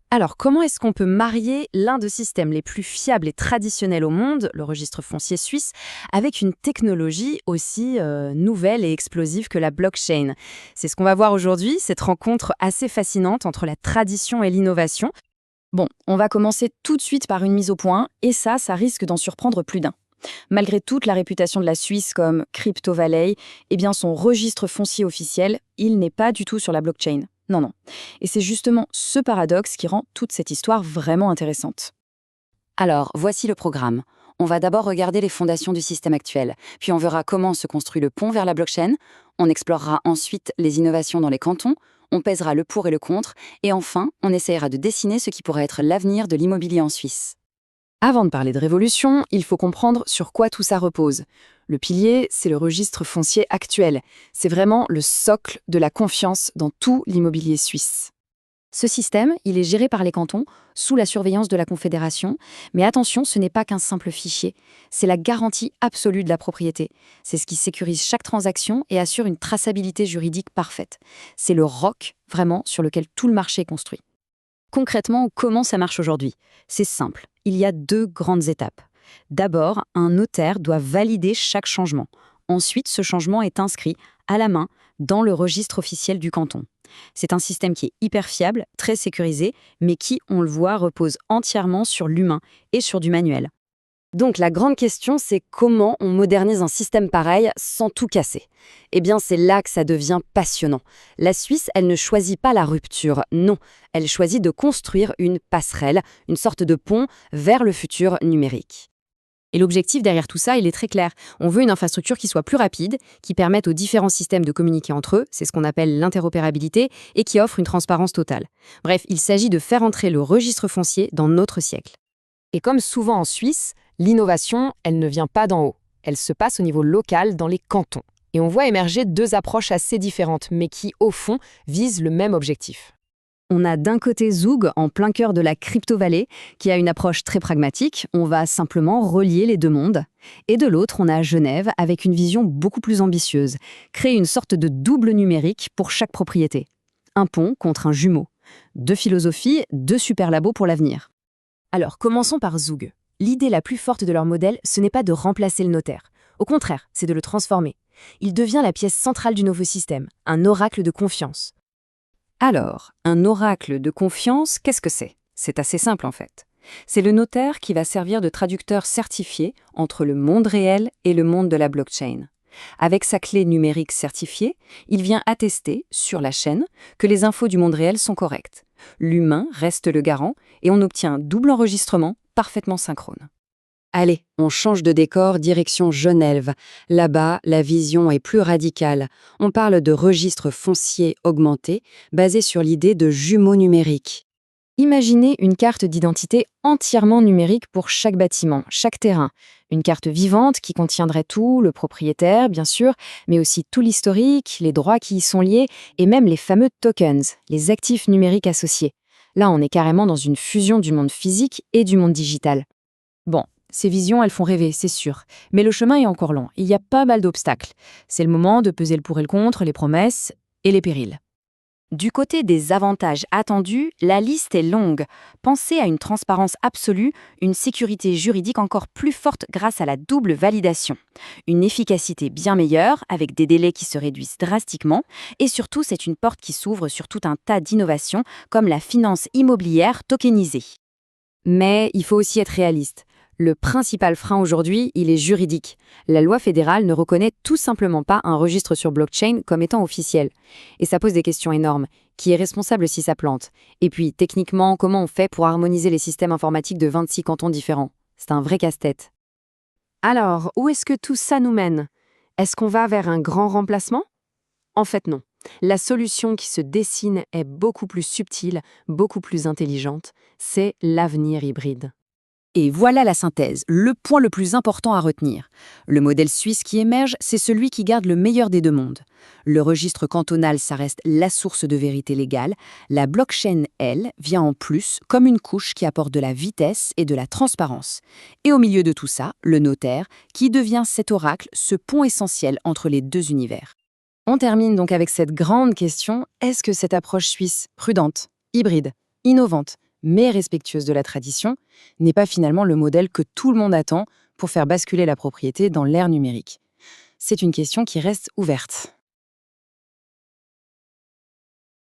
Alors, comment est-ce qu'on peut marier l'un des systèmes les plus fiables et traditionnels au monde, le registre foncier suisse, avec une technologie aussi nouvelle et explosive que la blockchain? C'est ce qu'on va voir aujourd'hui, cette rencontre assez fascinante entre la tradition et l'innovation. Bon, on va commencer tout de suite par une mise au point, et ça risque d'en surprendre plus d'un. Malgré toute la réputation de la Suisse comme Crypto Valley, eh bien son registre foncier officiel, il n'est pas du tout sur la blockchain. Non, non. Et c'est justement ce paradoxe qui rend toute cette histoire vraiment intéressante. Alors, voici le programme. On va d'abord regarder les fondations du système actuel, puis on verra comment se construit le pont vers la blockchain, on explorera ensuite les innovations dans les cantons, on pèsera le pour et le contre, et enfin, on essayera de dessiner ce qui pourrait être l'avenir de l'immobilier en Suisse. Avant de parler de révolution, il faut comprendre sur quoi tout ça repose. Le pilier, c'est le registre foncier actuel. C'est vraiment le socle de la confiance dans tout l'immobilier suisse. Ce système, il est géré par les cantons, sous la surveillance de la Confédération. Mais attention, ce n'est pas qu'un simple fichier. C'est la garantie absolue de la propriété. C'est ce qui sécurise chaque transaction et assure une traçabilité juridique parfaite. C'est le roc, vraiment, sur lequel tout le marché est construit. Concrètement, comment ça marche aujourd'hui? C'est simple. Il y a deux grandes étapes. D'abord, un notaire doit valider chaque changement. Ensuite, ce changement est inscrit à la main dans le registre officiel du canton. C'est un système qui est hyper fiable, très sécurisé, mais qui, on le voit, repose entièrement sur l'humain et sur du manuel. Donc la grande question, c'est comment on modernise un système pareil sans tout casser? Eh bien, c'est là que ça devient passionnant. La Suisse, elle ne choisit pas la rupture, non. Elle choisit de construire une passerelle, une sorte de pont vers le futur numérique. Et l'objectif derrière tout ça, il est très clair. On veut une infrastructure qui soit plus rapide, qui permette aux différents systèmes de communiquer entre eux, c'est ce qu'on appelle l'interopérabilité, et qui offre une transparence totale. Bref, il s'agit de faire entrer le registre foncier dans notre siècle. Et comme souvent en Suisse, l'innovation, elle ne vient pas d'en haut. Elle se passe au niveau local, dans les cantons. Et on voit émerger deux approches assez différentes, mais qui, au fond, visent le même objectif. On a d'un côté Zug, en plein cœur de la crypto-vallée, qui a une approche très pragmatique, on va simplement relier les deux mondes. Et de l'autre, on a Genève, avec une vision beaucoup plus ambitieuse, créer une sorte de double numérique pour chaque propriété. Un pont contre un jumeau. Deux philosophies, deux super labos pour l'avenir. Alors, commençons par Zug. L'idée la plus forte de leur modèle, ce n'est pas de remplacer le notaire. Au contraire, c'est de le transformer. Il devient la pièce centrale du nouveau système, un oracle de confiance. Alors, un oracle de confiance, qu'est-ce que c'est? C'est assez simple en fait. C'est le notaire qui va servir de traducteur certifié entre le monde réel et le monde de la blockchain. Avec sa clé numérique certifiée, il vient attester, sur la chaîne, que les infos du monde réel sont correctes. L'humain reste le garant et on obtient un double enregistrement parfaitement synchrone. Allez, on change de décor direction Genève. Là-bas, la vision est plus radicale. On parle de registre foncier augmenté, basé sur l'idée de jumeaux numériques. Imaginez une carte d'identité entièrement numérique pour chaque bâtiment, chaque terrain. Une carte vivante qui contiendrait tout, le propriétaire, bien sûr, mais aussi tout l'historique, les droits qui y sont liés, et même les fameux tokens, les actifs numériques associés. Là, on est carrément dans une fusion du monde physique et du monde digital. Bon, ces visions, elles font rêver, c'est sûr. Mais le chemin est encore long. Il y a pas mal d'obstacles. C'est le moment de peser le pour et le contre, les promesses et les périls. Du côté des avantages attendus, la liste est longue. Pensez à une transparence absolue, une sécurité juridique encore plus forte grâce à la double validation, une efficacité bien meilleure avec des délais qui se réduisent drastiquement, et surtout c'est une porte qui s'ouvre sur tout un tas d'innovations comme la finance immobilière tokenisée. Mais il faut aussi être réaliste. Le principal frein aujourd'hui, il est juridique. La loi fédérale ne reconnaît tout simplement pas un registre sur blockchain comme étant officiel. Et ça pose des questions énormes. Qui est responsable si ça plante? Et puis, techniquement, comment on fait pour harmoniser les systèmes informatiques de 26 cantons différents? C'est un vrai casse-tête. Alors, où est-ce que tout ça nous mène? Est-ce qu'on va vers un grand remplacement? En fait, non. La solution qui se dessine est beaucoup plus subtile, beaucoup plus intelligente. C'est l'avenir hybride. Et voilà la synthèse, le point le plus important à retenir. Le modèle suisse qui émerge, c'est celui qui garde le meilleur des deux mondes. Le registre cantonal, ça reste la source de vérité légale. La blockchain, elle, vient en plus comme une couche qui apporte de la vitesse et de la transparence. Et au milieu de tout ça, le notaire, qui devient cet oracle, ce pont essentiel entre les deux univers. On termine donc avec cette grande question, est-ce que cette approche suisse, prudente, hybride, innovante, mais respectueuse de la tradition, n'est pas finalement le modèle que tout le monde attend pour faire basculer la propriété dans l'ère numérique? C'est une question qui reste ouverte.